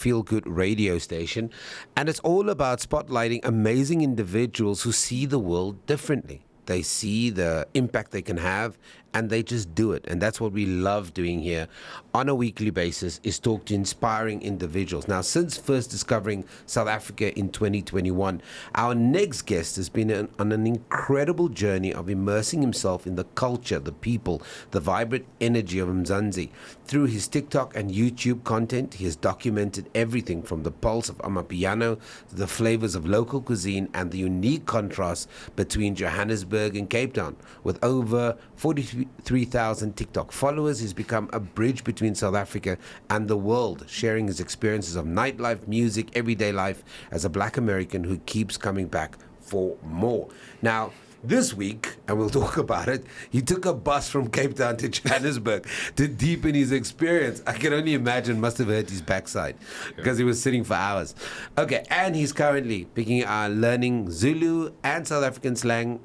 feel-good radio station, and it's all about spotlighting amazing individuals who see the world differently. They see the impact they can have, and they just do it. And that's what we love doing here on a weekly basis, is talk to inspiring individuals. Now, since first discovering South Africa in 2021, our next guest has been on an incredible journey of immersing himself in the culture, the people, the vibrant energy of Mzansi. Through his TikTok and YouTube content, he has documented everything from the pulse of Amapiano to the flavors of local cuisine and the unique contrast between Johannesburg and Cape Town. With over 43,000 TikTok followers, he's become a bridge between South Africa and the world, sharing his experiences of nightlife, music, everyday life as a Black American who keeps coming back for more. Now, this week, and we'll talk about it, he took a bus from Cape Town to Johannesburg to deepen his experience. I can only imagine must have hurt his backside because he was sitting for hours. Okay, and he's currently learning Zulu and South African slang.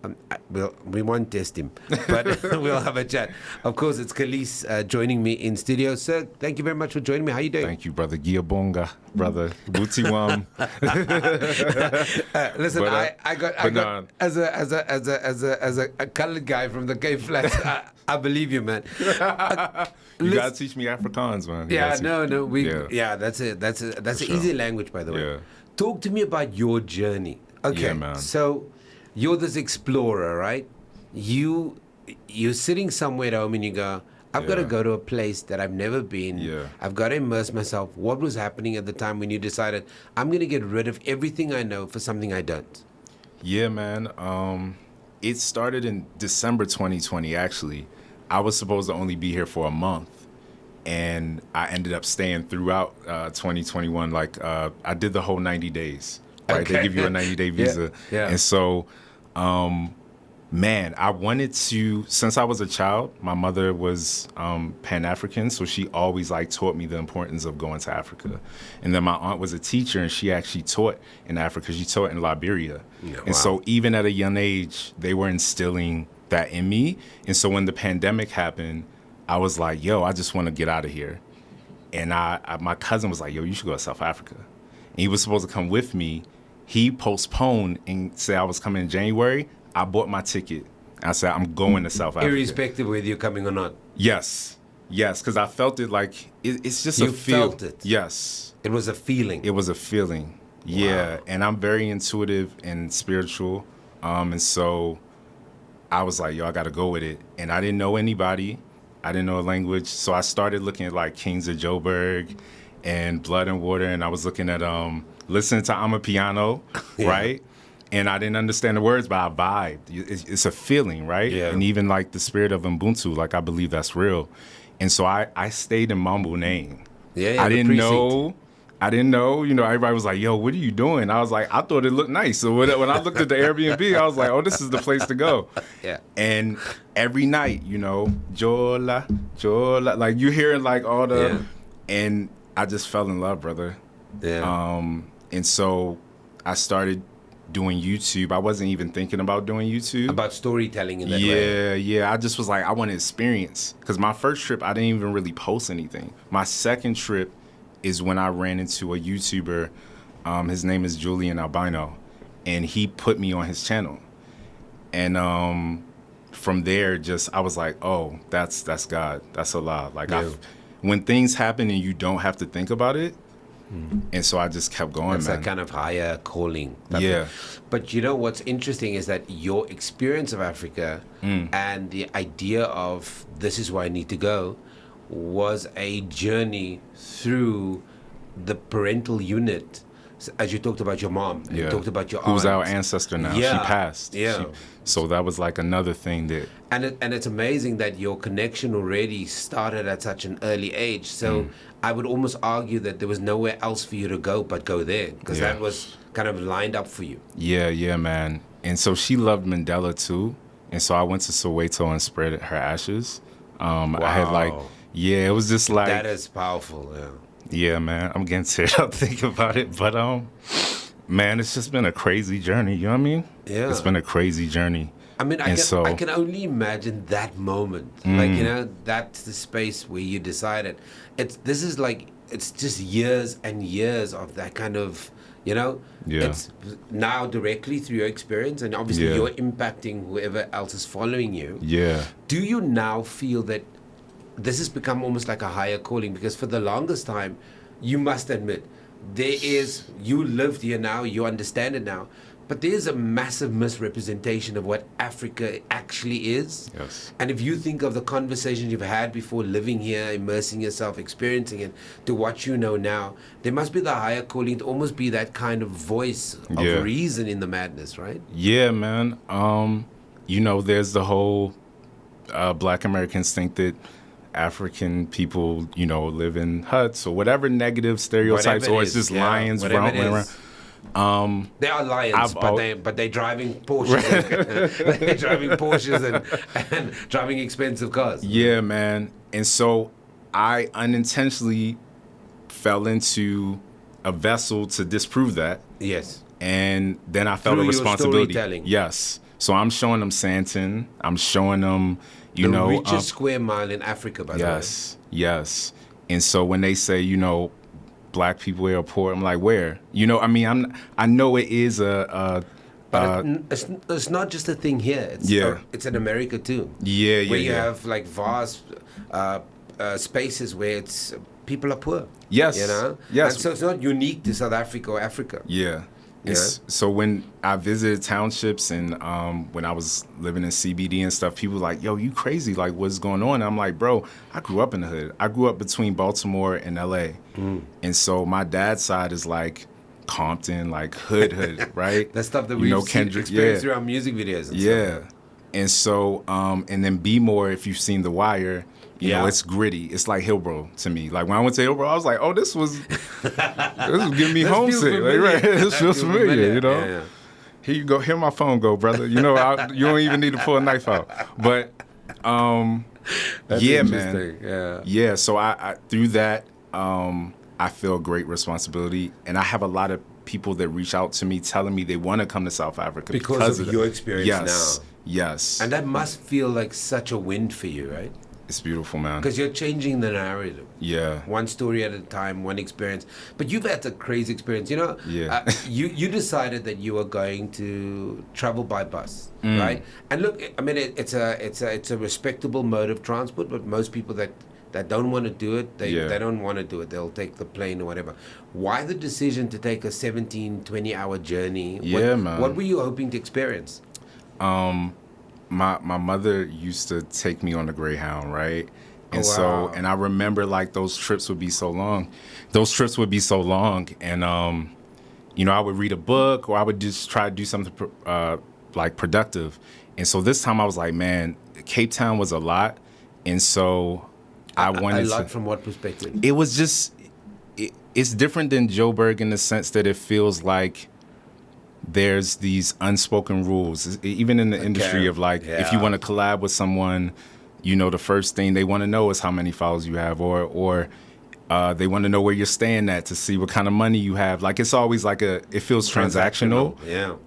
We won't test him, but we'll have a chat. Of course, it's Kahlis joining me in studio. Sir, thank you very much for joining me. How are you doing? Thank you, brother. Giabonga, brother. Butiwam. Listen, but, I got as a colored guy from the Cape Flats, I believe you, man. You gotta teach me Afrikaans, man. That's an easy language, by the way. Yeah. Talk to me about your journey. Okay, yeah, man. So you're this explorer, right? You're sitting somewhere at home and you go, I've got to go to a place that I've never been. Yeah. I've got to immerse myself. What was happening at the time when you decided, I'm going to get rid of everything I know for something I don't? Yeah, man. It started in December 2020, actually. I was supposed to only be here for a month, and I ended up staying throughout 2021. Like, I did the whole 90 days, right? Okay. They give you a 90-day visa. Yeah. And so, man, I wanted to, since I was a child, my mother was Pan-African, so she always taught me the importance of going to Africa. And then my aunt was a teacher, and she actually taught in Africa. She taught in Liberia. Yeah, and so even at a young age, they were instilling that in me. And so when the pandemic happened, I was like, yo, I just want to get out of here. And my cousin was like, yo, you should go to South Africa. And he was supposed to come with me. He postponed and said I was coming in January. I bought my ticket. I said, I'm going to South Africa. Irrespective of whether you're coming or not? Yes, because I felt it it's just a feel. You felt it? Yes. It was a feeling? It was a feeling, yeah. And I'm very intuitive and spiritual. And so I was like, yo, I got to go with it. And I didn't know anybody. I didn't know a language. So I started looking at Kings of Joburg and Blood and Water. And I was looking at, listening to Amapiano, right? And I didn't understand the words, but I vibed. It's a feeling, right? Yeah. And even the spirit of Ubuntu, I believe that's real. And so I stayed in Mambo Name. Yeah, I didn't know, everybody was like, yo, what are you doing? I was like, I thought it looked nice. So when I looked at the Airbnb, I was like, oh, this is the place to go. Yeah. And every night, Jola, you hearing all the, and I just fell in love, brother. Yeah. And so I started doing YouTube. I wasn't even thinking about doing YouTube. About storytelling in that way. Yeah. I just was like, I want to experience. Because my first trip, I didn't even really post anything. My second trip is when I ran into a YouTuber. His name is Julian Albino. And he put me on his channel. And from there, I was like, oh, that's God. That's Allah. When things happen and you don't have to think about it, and so I just kept going, It's man. that kind of higher calling. Yeah. But what's interesting is that your experience of Africa and the idea of this is where I need to go was a journey through the parental unit. As you talked about your mom, and you talked about your aunt. Who's our ancestor now. Yeah. She passed. Yeah. So that was another thing that... And it's amazing that your connection already started at such an early age. So I would almost argue that there was nowhere else for you to go but go there, because that was kind of lined up for you. Yeah, man. And so she loved Mandela too. And so I went to Soweto and spread her ashes. Wow. I had it was just that is powerful. Yeah. Yeah, man. I'm getting teared up thinking about it. But man, it's just been a crazy journey. You know what I mean? Yeah. It's been a crazy journey. I mean, I can only imagine that moment. That's the space where you decided. This is it's just years and years of that kind of, Yeah. it's now directly through your experience, and obviously Yeah. you're impacting whoever else is following you. Yeah. Do you now feel that this has become almost like a higher calling? Because for the longest time, you must admit, you lived here now, you understand it now, but there's a massive misrepresentation of what Africa actually is. Yes. And if you think of the conversations you've had before living here, immersing yourself, experiencing it, to what you know now, there must be the higher calling to almost be that kind of voice of Yeah. reason in the madness, right? Yeah, man. There's the whole Black Americans think that African people, live in huts or whatever negative stereotypes, Whatever it or it's is, just yeah, lions whatever it roaming around. is. They are lions, but they're driving Porsches. They're driving Porsches and driving expensive cars. Yeah, man. And so I unintentionally fell into a vessel to disprove that. Yes. And then I felt Through a your responsibility. storytelling. Yes. So I'm showing them Santon. I'm showing them, The richest square mile in Africa, by the way. Yes. And so when they say, Black people here are poor, I'm like, where? I know it is But it's not just a thing here. It's in America too. Yeah. Where you have like vast spaces where people are poor. Yes. Yes. And so it's not unique to South Africa or Africa. Yeah. Yeah. So when I visited townships and when I was living in CBD and stuff, people were like, yo, you crazy. Like, what's going on? And I'm like, bro, I grew up in the hood. I grew up between Baltimore and LA. And so my dad's side is like Compton, like hood, right? That's stuff that we've experienced through our music videos. And stuff. And so, and then B-more, if you've seen The Wire, you know, it's gritty. It's like Hillbro to me. Like when I went to Hillbro, I was like, oh, this was giving me homesick. Like, right? This feels familiar, you know? Yeah. Here you go. Here my phone go, brother. You you don't even need to pull a knife out. But, That's yeah, interesting. man. Yeah. So I through that, I feel great responsibility. And I have a lot of people that reach out to me telling me they want to come to South Africa because of your experience now. Yes. And that must feel like such a win for you, right? It's beautiful, man. Because you're changing the narrative. Yeah. One story at a time, one experience. But you've had a crazy experience. Yeah. You decided that you were going to travel by bus, right? And look, I mean, it's a respectable mode of transport, but most people that don't want to do it, they don't want to do it. They'll take the plane or whatever. Why the decision to take a 17, 20-hour journey? Man. What were you hoping to experience? My mother used to take me on the Greyhound, right? And wow. and I remember like those trips would be so long. And I would read a book or I would just try to do something like productive. And so this time I was like, man, Cape Town was a lot. And so I wanted a lot to, from what perspective? it was just it's different than Joburg in the sense that it feels like there's these unspoken rules, even in the industry of like, if you want to collab with someone, the first thing they want to know is how many followers you have, or they want to know where you're staying at to see what kind of money you have. Like, it's always like it feels transactional. Yeah.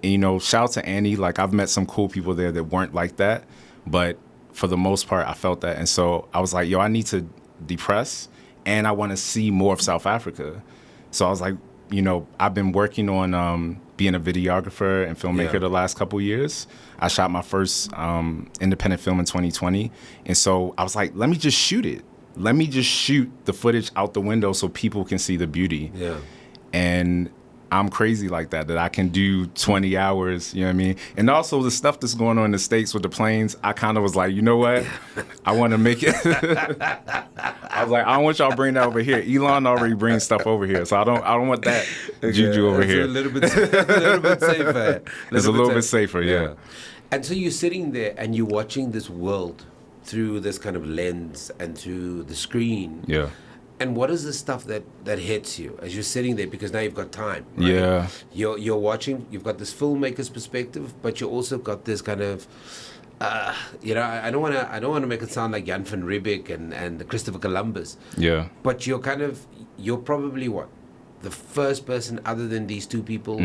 And, shout out to Annie. Like, I've met some cool people there that weren't like that, but for the most part, I felt that. And so I was like, yo, I need to depress, and I want to see more of South Africa. So I was like, I've been working on being a videographer and filmmaker the last couple of years. I shot my first independent film in 2020. And so I was like, let me just shoot it. Let me just shoot the footage out the window so people can see the beauty. Yeah. And I'm crazy like that I can do 20 hours, you know what I mean? And also the stuff that's going on in the States with the planes, I kind of was like, you know what? I want to make it. I was like, I don't want y'all bring that over here. Elon already brings stuff over here, so I don't want that juju over here. A little bit safer. It's a little bit safer, yeah. And so you're sitting there and you're watching this world through this kind of lens and through the screen. Yeah. And what is the stuff that hits you as you're sitting there? Because now you've got time. Right? Yeah. You're watching. You've got this filmmaker's perspective, but you also got this kind of, I don't want to make it sound like Jan van Riebeeck and Christopher Columbus. Yeah. But you're probably what, the first person other than these two people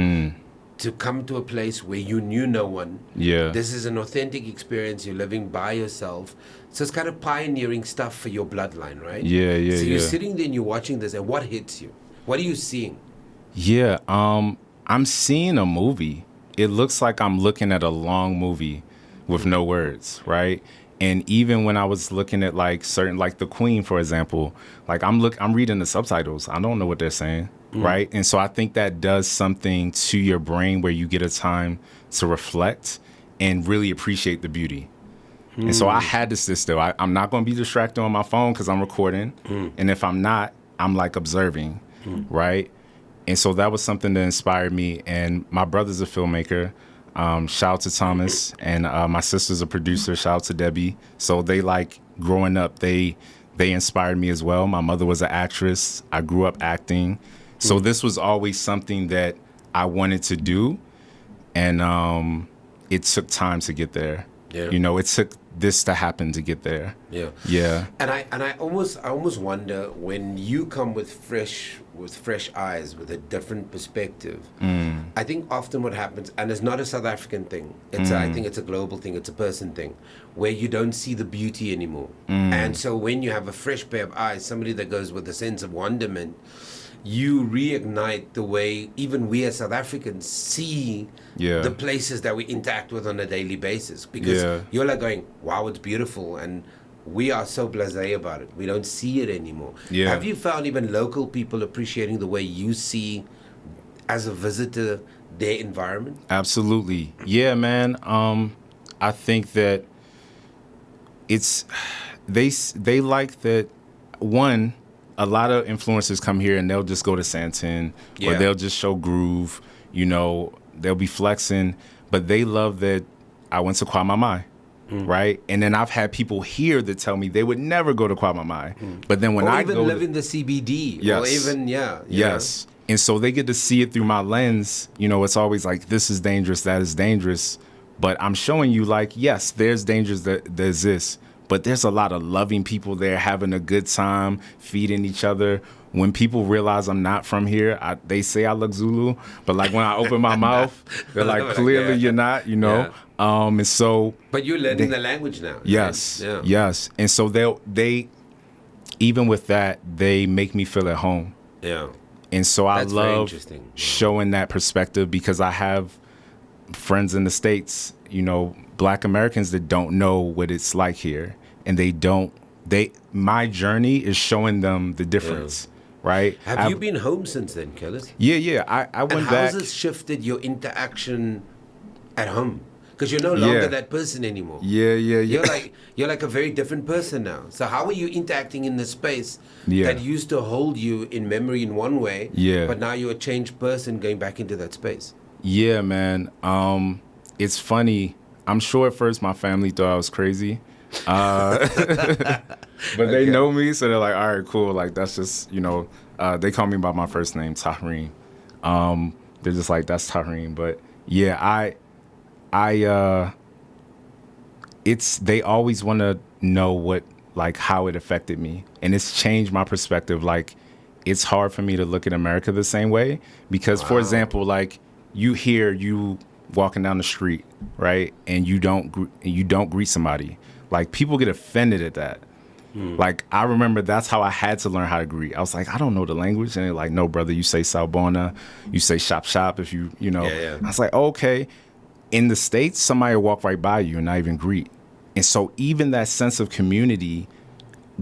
to come to a place where you knew no one. Yeah. This is an authentic experience. You're living by yourself. So it's kind of pioneering stuff for your bloodline, right? Yeah. So you're sitting there and you're watching this, and what hits you? What are you seeing? Yeah. I'm seeing a movie. It looks like I'm looking at a long movie with no words, right? And even when I was looking at like certain, like The Queen, for example, like I'm reading the subtitles. I don't know what they're saying, right? And so I think that does something to your brain where you get a time to reflect and really appreciate the beauty. And so I had to sit still. I'm not going to be distracted on my phone because I'm recording. And if I'm not, I'm like observing, right? And so that was something that inspired me. And my brother's a filmmaker. Shout out to Thomas. And my sister's a producer. Shout out to Debbie. So they like growing up, they inspired me as well. My mother was an actress. I grew up acting. So this was always something that I wanted to do. And it took time to get there. Yeah. You know, it took this to happen to get there. Yeah. Yeah. And I almost wonder, when you come with fresh eyes, with a different perspective. I think often what happens, and it's not a South African thing. I think it's a global thing. It's a person thing, where you don't see the beauty anymore. And so when you have a fresh pair of eyes, somebody that goes with a sense of wonderment, you reignite the way even we as South Africans see the places that we interact with on a daily basis. Because you're like going, wow, it's beautiful. And we are so blasé about it. We don't see it anymore. Yeah. Have you found even local people appreciating the way you see, as a visitor, their environment? Absolutely. Yeah, man. I think that they like that. One, a lot of influencers come here and they'll just go to Santon or they'll just show groove, you know, they'll be flexing, but they love that I went to Kwamamai, right? And then I've had people here that tell me they would never go to Kwamamai. But then when or I even go live in the CBD. Yes. Or even, Yes. And so they get to see it through my lens. You know, it's always like, this is dangerous, that is dangerous. But I'm showing you, like, yes, there's dangers that exist. But there's a lot of loving people there, having a good time, feeding each other. When people realize I'm not from here, they say I look Zulu. But like when I open my mouth, they're like, clearly you're not, you know. And so. But you're learning the language now. Yes. Right? Yes. And so they, even with that, they make me feel at home. Yeah. And so I That's very love interesting. showing that perspective, because I have friends in the States, you know, Black Americans that don't know what it's like here. And my journey is showing them the difference, right? Have you been home since then, Kahlis? Yeah. I went and how back. has it shifted your interaction at home? Because you're no longer that person anymore. Yeah. You're like a very different person now. So how are you interacting in the space that used to hold you in memory in one way, but now you're a changed person going back into that space? Yeah, man. It's funny. I'm sure at first my family thought I was crazy. But they know me, so they're like, all right, cool. Like, that's just, you know, they call me by my first name, Tahreem. They're just like, that's Tahreem. But yeah, they always want to know how it affected me. And it's changed my perspective. Like, it's hard for me to look at America the same way because, for example, like you walking down the street, right? And you don't greet somebody. Like, people get offended at that. Like, I remember that's how I had to learn how to greet. I was like, I don't know the language. And they're like, no, brother, you say Sawubona, you say shop if you know. Yeah. I was like, okay. In the States, somebody will walk right by you and not even greet. And so even that sense of community,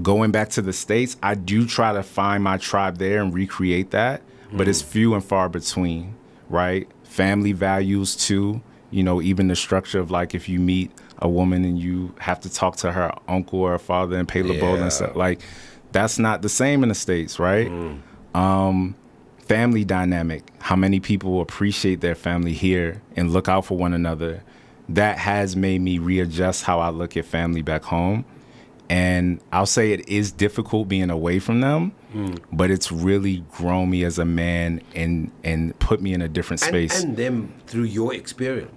going back to the States, I do try to find my tribe there and recreate that, but it's few and far between, right? Family values too, you know, even the structure of like if you meet a woman and you have to talk to her uncle or her father and pay LeBeau and stuff, like that's not the same in the States, right? Family dynamic, how many people appreciate their family here and look out for one another. That has made me readjust how I look at family back home. And I'll say it is difficult being away from them, but it's really grown me as a man and put me in a different space. And them through your experience,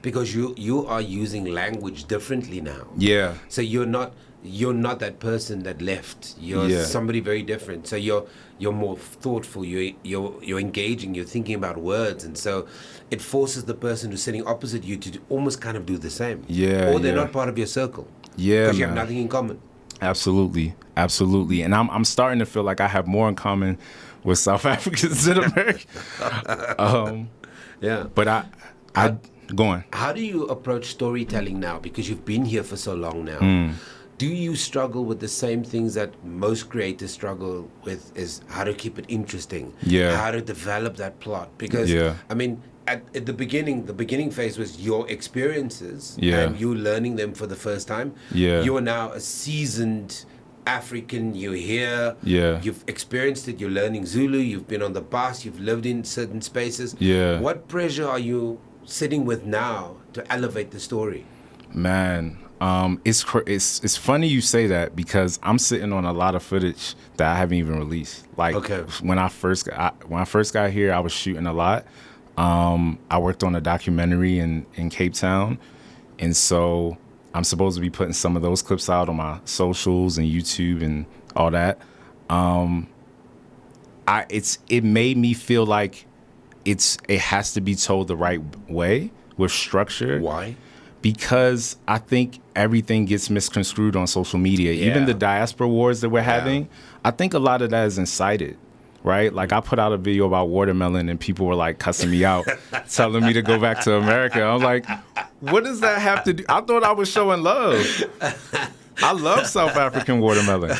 because you are using language differently now. Yeah. So you're not that person that left. You're somebody very different. So you're more thoughtful. You're engaging. You're thinking about words, and so it forces the person who's sitting opposite you to almost kind of do the same. Yeah. Or they're not part of your circle. Yeah, because you have nothing in common. Absolutely, and I'm starting to feel like I have more in common with South Africans than Americans. Yeah, but I go on. How do you approach storytelling now? Because you've been here for so long now. Do you struggle with the same things that most creators struggle with? Is how to keep it interesting? Yeah. How to develop that plot? Because I mean, at the beginning phase was your experiences and you learning them for the first time. Yeah. You are now a seasoned African. You're here. Yeah. You've experienced it. You're learning Zulu. You've been on the bus. You've lived in certain spaces. Yeah. What pressure are you sitting with now to elevate the story? Man, it's funny you say that because I'm sitting on a lot of footage that I haven't even released. Like when I first got here, I was shooting a lot. I worked on a documentary in Cape Town, and so I'm supposed to be putting some of those clips out on my socials and YouTube and all that. It made me feel like it has to be told the right way with structure. Why? Because I think everything gets misconstrued on social media. Yeah. Even the diaspora wars that we're having, I think a lot of that is incited. Right? Like I put out a video about watermelon and people were like cussing me out, telling me to go back to America. I'm like, what does that have to do? I thought I was showing love. I love South African watermelon.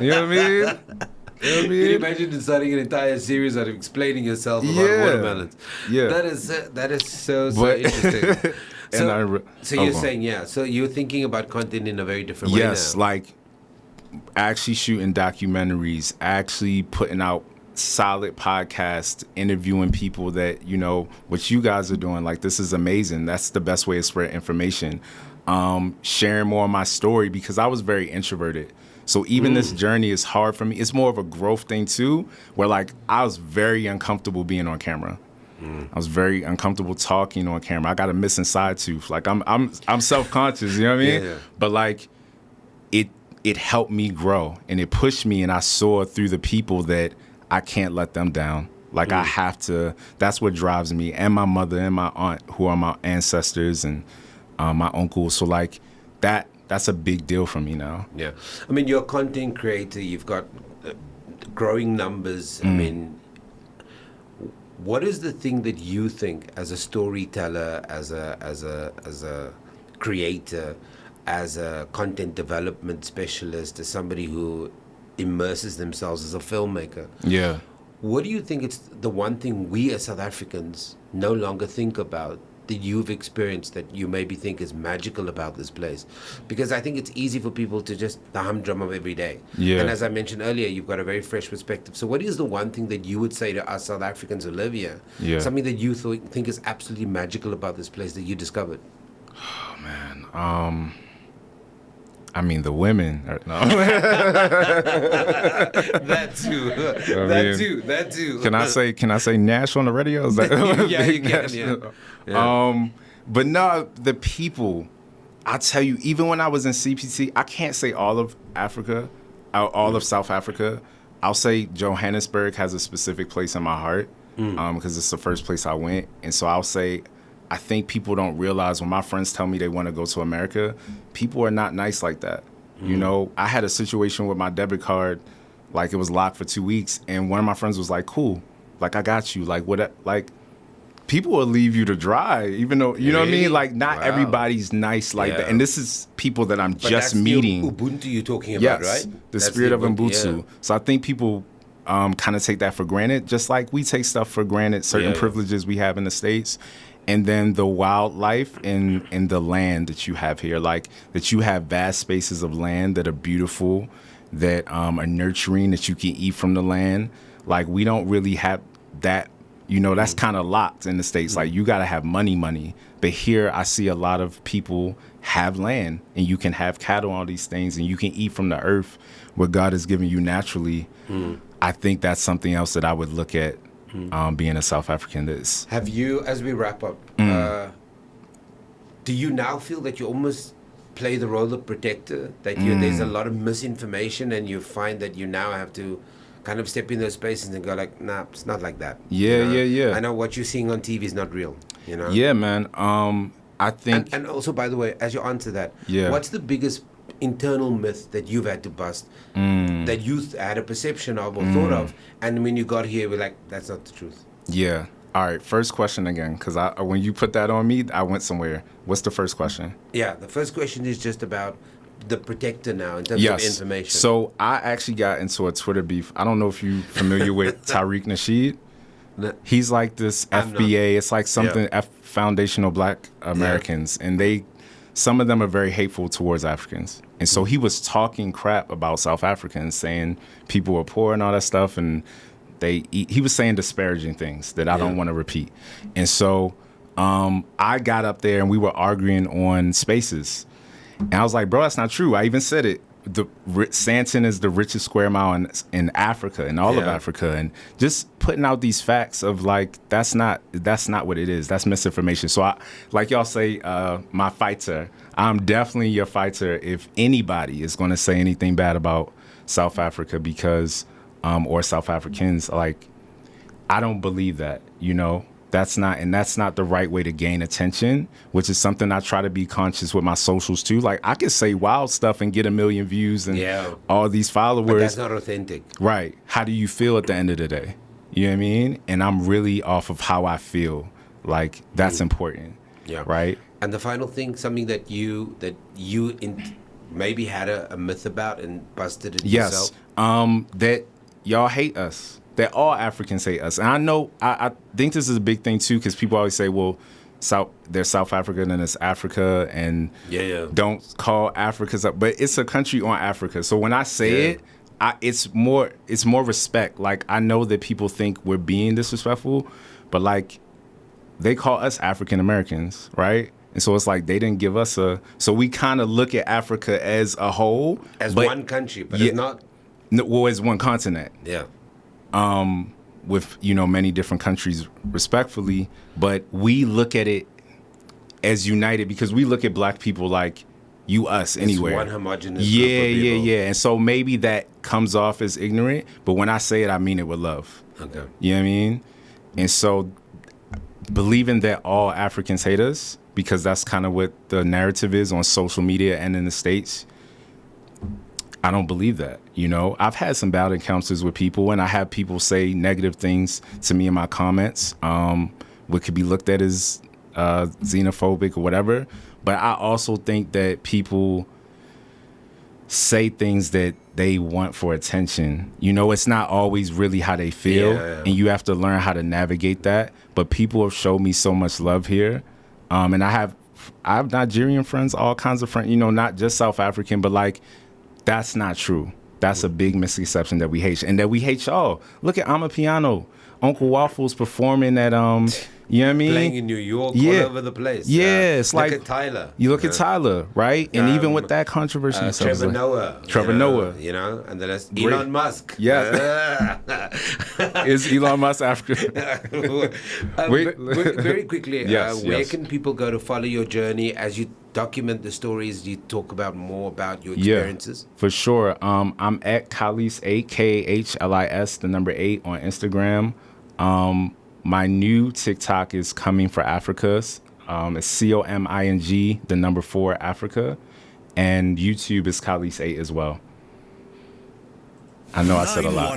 You know what I mean? You know what I mean? Can you imagine deciding an entire series out of explaining yourself about watermelons? Yeah. That is so interesting. So you're saying, so you're thinking about content in a very different way now. Yes, like actually shooting documentaries, actually putting out solid podcasts, interviewing people that, you know, what you guys are doing. Like, this is amazing. That's the best way to spread information. Sharing more of my story because I was very introverted. So even this journey is hard for me. It's more of a growth thing too, where like I was very uncomfortable being on camera. I was very uncomfortable talking on camera. I got a missing side tooth. Like I'm self-conscious, you know what I mean? Yeah. But like it helped me grow and it pushed me, and I saw through the people that I can't let them down. Like I have to, that's what drives me, and my mother and my aunt who are my ancestors, and my uncle. So like that's a big deal for me now. Yeah. I mean, you're a content creator, you've got growing numbers. I mean, what is the thing that you think as a storyteller, as a creator, as a content development specialist, as somebody who immerses themselves as a filmmaker? Yeah. What do you think it's the one thing we as South Africans no longer think about that you've experienced that you maybe think is magical about this place? Because I think it's easy for people to just the humdrum of every day. Yeah. And as I mentioned earlier, you've got a very fresh perspective. So what is the one thing that you would say to us South Africans who live here? Yeah. Something that you think is absolutely magical about this place that you discovered? Oh, man. I mean, the women. No. That too. Can I say Nash on the radio? Is that Yeah, you can. Yeah. But no, the people. I tell you, even when I was in CPT, I can't say all of Africa, all of South Africa. I'll say Johannesburg has a specific place in my heart because it's the first place I went, and so I'll say, I think people don't realize when my friends tell me they want to go to America, people are not nice like that. You know, I had a situation with my debit card, like it was locked for 2 weeks, and one of my friends was like, "Cool, like I got you." Like what? Like people will leave you to dry, even though you know what I mean. Like not everybody's nice like that, and this is people that I'm just meeting. The Ubuntu you're talking about, yes, right? The spirit of Ubuntu. Yeah. So I think people kind of take that for granted, just like we take stuff for granted, certain privileges we have in the States. And then the wildlife and the land that you have here, like that you have vast spaces of land that are beautiful, that are nurturing, that you can eat from the land. Like we don't really have that You know, that's kind of locked in the States. Like, you got to have money. But here I see a lot of people have land, and you can have cattle, all these things, and you can eat from the earth what God has given you naturally. I think that's something else that I would look at being a South African. Have you, as we wrap up, do you now feel that you almost play the role of protector? That there's a lot of misinformation, and you find that you now have to kind of step in those spaces and go like, nah, it's not like that. Yeah, yeah. I know what you're seeing on TV is not real, you know? Yeah, man. I think... And also, by the way, as you answer that, what's the biggest internal myth that you've had to bust, that you had a perception of or thought of, and when you got here, we're like, that's not the truth? Yeah. All right, first question again, because when you put that on me, I went somewhere. What's the first question? Yeah, the first question is just about the protector now in terms of information. So I actually got into a Twitter beef. I don't know if you're familiar with Tariq Nasheed. No. He's like this FBA. It's like something Foundational Black Americans, and some of them are very hateful towards Africans. And so he was talking crap about South Africans, saying people were poor and all that stuff, and he was saying disparaging things that I don't want to repeat. And so I got up there and we were arguing on Spaces. And I was like, bro, that's not true. I even said it. Sandton is the richest square mile in Africa, in all of Africa. And just putting out these facts of like, that's not what it is. That's misinformation. So like y'all say, my fighter, I'm definitely your fighter if anybody is going to say anything bad about South Africa because, or South Africans, like, I don't believe that, you know. That's not the right way to gain attention, which is something I try to be conscious with my socials too. Like, I can say wild stuff and get 1 million views and all these followers. But that's not authentic. Right. How do you feel at the end of the day? You know what I mean? And I'm really off of how I feel. Like, that's important. Yeah. Right? And the final thing, something that you maybe had a myth about and busted it yourself? Yes. That y'all hate us. That all Africans hate us. And I know, I think this is a big thing too, because people always say, well, there's South Africa and then it's Africa, and don't call Africa, but it's a country on Africa. So when I say it, it's more respect. Like, I know that people think we're being disrespectful, but like, they call us African Americans, right? And so it's like they didn't give us so we kind of look at Africa as a whole. As one country, but it's not. No, well, as one continent. Yeah. With, you know, many different countries respectfully, but we look at it as united because we look at black people like you, us, anywhere. It's one homogenous group of people. Yeah. And so maybe that comes off as ignorant, but when I say it, I mean it with love. Okay. You know what I mean? And so believing that all Africans hate us, because that's kind of what the narrative is on social media and in the States, I don't believe that, you know. I've had some bad encounters with people, and I have people say negative things to me in my comments, what could be looked at as xenophobic or whatever. But I also think that people say things that they want for attention. You know, it's not always really how they feel, and you have to learn how to navigate that. But people have showed me so much love here, and I have Nigerian friends, all kinds of friends, you know, not just South African, but like, that's not true. That's a big misconception that we hate, and that we hate y'all. Look at Amapiano, Uncle Waffles performing at you know what I mean? Playing in New York, all over the place. Yeah, it's like look at Tyler. You look at Tyler, right? And even with that controversy, Trevor Noah. You know, and then there's Elon Musk. Yeah. Is Elon Musk African? Very quickly, where yes. can people go to follow your journey as you document the stories? You talk about more about your experiences. For sure. I'm at Kahlis 8 KHLIS 8 on Instagram. My new TikTok is coming for Africa. It's COMING 4 Africa, and YouTube is Kahlis 8 as well. I know I said a lot.